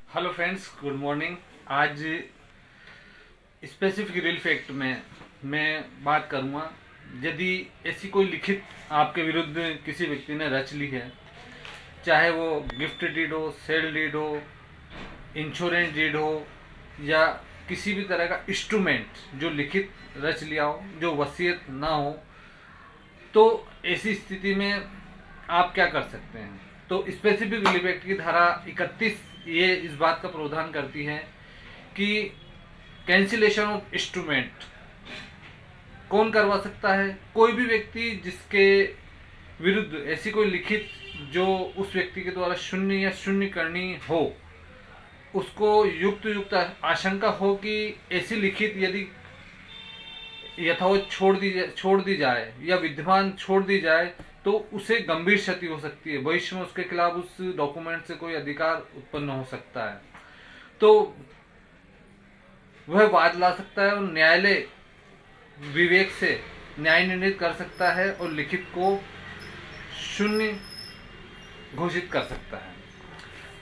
Hello friends, good morning. आज specific real fact में मैं बात करूंगा। यदि ऐसी कोई लिखित आपके विरुद्ध किसी व्यक्ति ने रच ली है, चाहे वो गिफ्ट डीड हो, सेल डीड हो, इंश्योरेंस डीड हो, या किसी भी तरह का इंस्ट्रूमेंट जो लिखित रच लिया हो, जो वसीयत ना हो, तो ऐसी स्थिति में आप क्या कर सकते हैं। तो स्पेसिफिक रिलीफ एक्ट की धारा 31 ये इस बात का प्रावधान करती है कि कैंसिलेशन ऑफ इंस्ट्रूमेंट कौन करवा सकता है। कोई भी व्यक्ति जिसके विरुद्ध ऐसी कोई लिखित जो उस व्यक्ति के द्वारा शून्य या शून्य करनी हो, उसको युक्त युक्त आशंका हो कि ऐसी लिखित यदि यथावत छोड़ दी जाए या विद्यमान छोड़ दी जाए तो उसे गंभीर क्षति हो सकती है। भविष्य में उसके खिलाफ उस डॉक्यूमेंट से कोई अधिकार उत्पन्न हो सकता है, तो वह वाद ला सकता है और न्यायालय विवेक से न्याय निर्णित कर सकता है और लिखित को शून्य घोषित कर सकता है।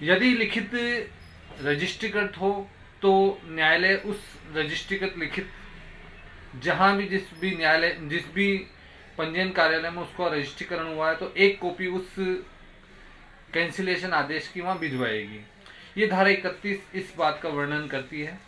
यदि लिखित रजिस्ट्रीकृत हो तो न्यायालय उस रजिस्ट्रीकृत लिखित जहां भी जिस भी पंजीयन कार्यालय में उसका रजिस्ट्रीकरण हुआ है, तो एक कॉपी उस कैंसिलेशन आदेश की वहां भिजवाएगी। ये धारा 31 इस बात का वर्णन करती है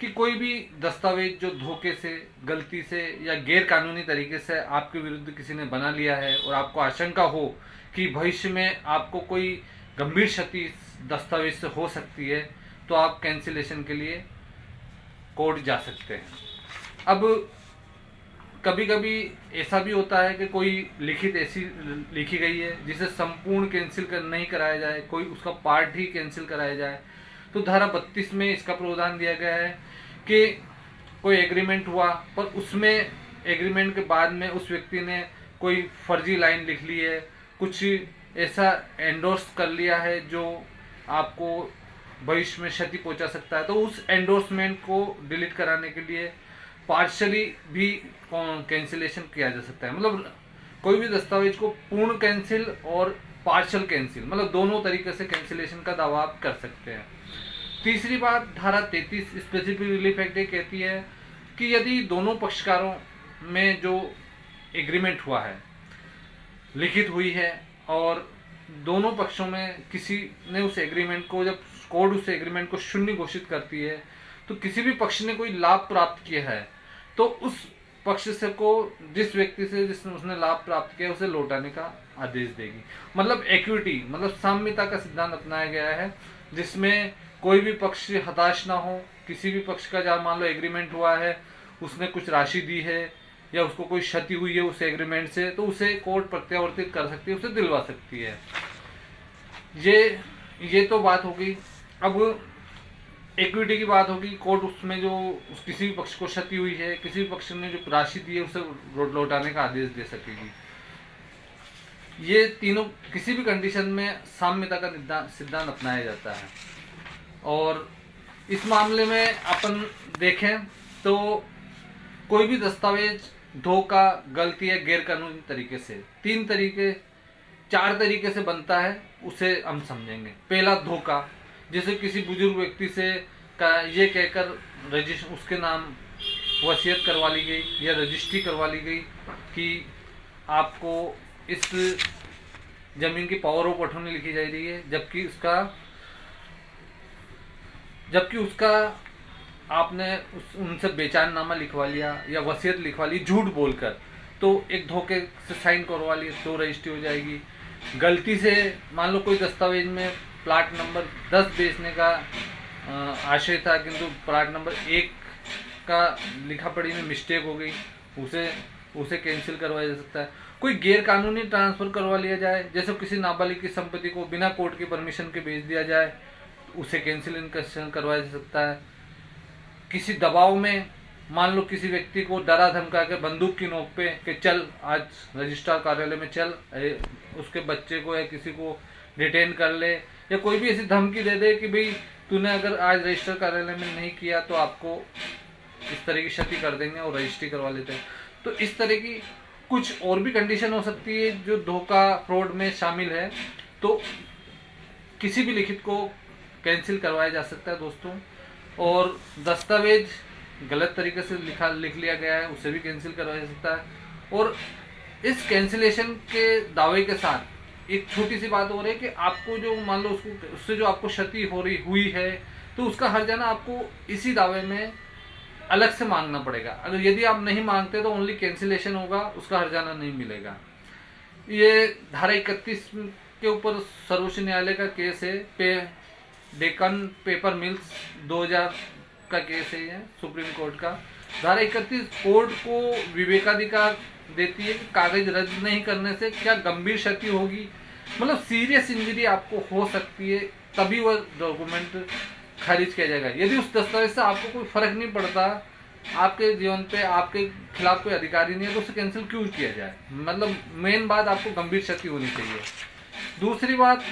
कि कोई भी दस्तावेज जो धोखे से, गलती से या गैर कानूनी तरीके से आपके विरुद्ध किसी ने बना लिया है और आपको आशंका हो कि भविष्य में आपको कोई गंभीर क्षति इस दस्तावेज से हो सकती है, तो आप कैंसिलेशन के लिए कोर्ट जा सकते हैं। अब कभी कभी ऐसा भी होता है कि कोई लिखित ऐसी लिखी गई है जिसे संपूर्ण नहीं कराया जाए, कोई उसका पार्ट ही कैंसिल कराया जाए। तो धारा 32 में इसका प्रावधान दिया गया है कि कोई एग्रीमेंट हुआ पर उसमें एग्रीमेंट के बाद में उस व्यक्ति ने कोई फर्जी लाइन लिख ली है, कुछ ऐसा एंडोर्स कर लिया है जो आपको भविष्य में क्षति पहुंचा सकता है, तो उस एंडोर्समेंट को डिलीट कराने के लिए पार्शली भी कैंसिलेशन किया जा सकता है। मतलब कोई भी दस्तावेज को पूर्ण कैंसिल और पार्शल कैंसिल, मतलब दोनों तरीके से कैंसिलेशन का दावा आप कर सकते हैं। तीसरी बात, धारा 33 स्पेसिफिक रिलीफ एक्ट कहती है कि यदि दोनों पक्षकारों में जो एग्रीमेंट हुआ है, लिखित हुई है, और दोनों पक्षों में किसी ने उस एग्रीमेंट को, जब कोर्ट उस एग्रीमेंट को शून्य घोषित करती है, तो किसी भी पक्ष ने कोई लाभ प्राप्त किया है तो उस पक्ष से को जिस व्यक्ति से जिसने उसने लाभ प्राप्त किया उसे लौटाने का आदेश देगी। मतलब इक्विटी, मतलब साम्यता का सिद्धांत अपनाया गया है, जिसमें कोई भी पक्ष हताश ना हो। किसी भी पक्ष का, जहाँ मान लो एग्रीमेंट हुआ है, उसने कुछ राशि दी है या उसको कोई क्षति हुई है उस एग्रीमेंट से, तो उसे कोर्ट प्रत्यावर्तित कर सकती है, उसे दिलवा सकती है। ये तो बात होगी। अब इक्विटी की बात होगी, कोर्ट उसमें जो किसी भी पक्ष को क्षति हुई है, किसी भी पक्ष ने जो राशि दी है, उसे लौटाने का आदेश दे सकेगी। ये तीनों किसी भी कंडीशन में साम्यता का सिद्धांत अपनाया जाता है। और इस मामले में अपन देखें तो कोई भी दस्तावेज धोखा, गलती या गैर कानूनी तरीके से 4 तरीके से बनता है, उसे हम समझेंगे। पहला, धोखा, जैसे किसी बुजुर्ग व्यक्ति से ये कहकर उसके नाम वसीयत करवा ली गई या रजिस्ट्री करवा ली गई कि आपको इस जमीन की पावर ऑफ अटॉर्नी लिखी जा रही है, जबकि उसका आपने उनसे बेचाननामा लिखवा लिया या वसीयत लिखवा ली झूठ बोलकर, तो एक धोखे से साइन करवा ली तो रजिस्ट्री हो जाएगी। गलती से मान लो कोई दस्तावेज में प्लाट नंबर 10 बेचने का आशय था, किंतु प्लाट नंबर 1 का लिखा पढ़ी में मिस्टेक हो गई, उसे कैंसिल करवाया जा सकता है। कोई गैर कानूनी ट्रांसफर करवा लिया जाए, जैसे किसी नाबालिग की संपत्ति को बिना कोर्ट की परमिशन के बेच दिया जाए, उसे कैंसिल करवाया जा सकता है। किसी दबाव में, मान लो किसी व्यक्ति को डरा धमका के बंदूक की नोक पे कि चल आज रजिस्ट्रार कार्यालय में चल, उसके बच्चे को या किसी को डिटेन कर ले, या कोई भी ऐसी धमकी दे दे कि भाई तूने अगर आज रजिस्ट्रार कार्यालय में नहीं किया तो आपको इस तरह की क्षति कर देंगे, और रजिस्ट्री करवा लेते हैं। तो इस तरह की कुछ और भी कंडीशन हो सकती है जो धोखा, फ्रॉड में शामिल है। तो किसी भी लिखित को कैंसिल करवाया जा सकता है दोस्तों। और दस्तावेज गलत तरीके से लिख लिया गया है, उसे भी कैंसिल करवाया जा सकता है। और इस कैंसिलेशन के दावे के साथ एक छोटी सी बात हो रही है कि आपको जो मान लो उससे जो आपको क्षति हुई है, तो उसका हर्जाना आपको इसी दावे में अलग से मांगना पड़ेगा। अगर यदि आप नहीं मांगते तो ओनली कैंसिलेशन होगा, उसका हर्जाना नहीं मिलेगा। ये धारा 31 के ऊपर सर्वोच्च न्यायालय का केस है, डेक्कन पेपर मिल्स 2000 का केस है ये, सुप्रीम कोर्ट का। धारा 31 कोर्ट को विवेकाधिकार देती है कि कागज रद्द नहीं करने से क्या गंभीर क्षति होगी, मतलब सीरियस इंजरी आपको हो सकती है, तभी वह डॉक्यूमेंट खारिज किया जाएगा। यदि उस दस्तावेज से आपको कोई फर्क नहीं पड़ता, आपके जीवन पे आपके खिलाफ कोई अधिकारी नहीं है, तो उसे कैंसिल क्यों किया जाए। मतलब मेन बात आपको गंभीर क्षति होनी चाहिए। दूसरी बात,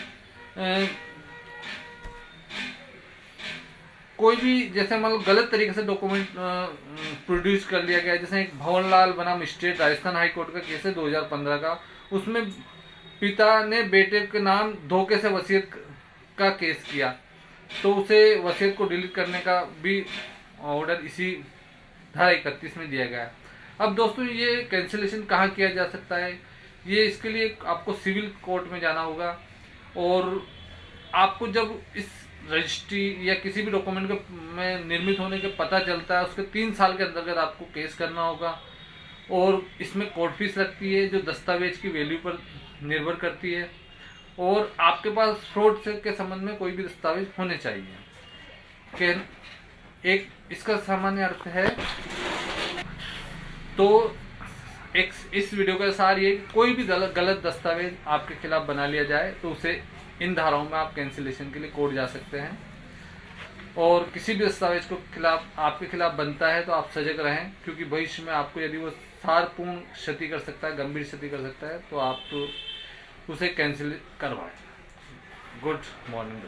कोई भी जैसे मतलब गलत तरीके से डॉक्यूमेंट प्रोड्यूस कर लिया गया, जैसे एक भवनलाल बनाम स्टेट राजस्थान हाई कोर्ट का केस है 2015 का। उसमें पिता ने बेटे के नाम धोखे से वसीयत का केस किया, तो उसे वसीयत को डिलीट करने का भी ऑर्डर इसी धारा 31 में दिया गया है। अब दोस्तों ये कैंसिलेशन कहाँ किया जा सकता है, ये इसके लिए आपको सिविल कोर्ट में जाना होगा। और आपको जब इस रजिस्ट्री या किसी भी डॉक्यूमेंट के में निर्मित होने के पता चलता है, उसके 3 साल के अंतर्गत आपको केस करना होगा। और इसमें कोर्ट फीस लगती है जो दस्तावेज की वैल्यू पर निर्भर करती है। और आपके पास फ्रॉड से के संबंध में कोई भी दस्तावेज होने चाहिए। कि एक इसका सामान्य अर्थ है, तो एक इस वीडियो का सार ये, कोई भी गलत दस्तावेज आपके खिलाफ बना लिया जाए तो उसे इन धाराओं में आप कैंसिलेशन के लिए कोर्ट जा सकते हैं। और किसी भी दस्तावेज को आपके खिलाफ बनता है तो आप सजग रहें, क्योंकि भविष्य में आपको यदि वो सारपूर्ण क्षति कर सकता है, गंभीर क्षति कर सकता है, तो आप तो उसे कैंसिल करवाएं। Good morning.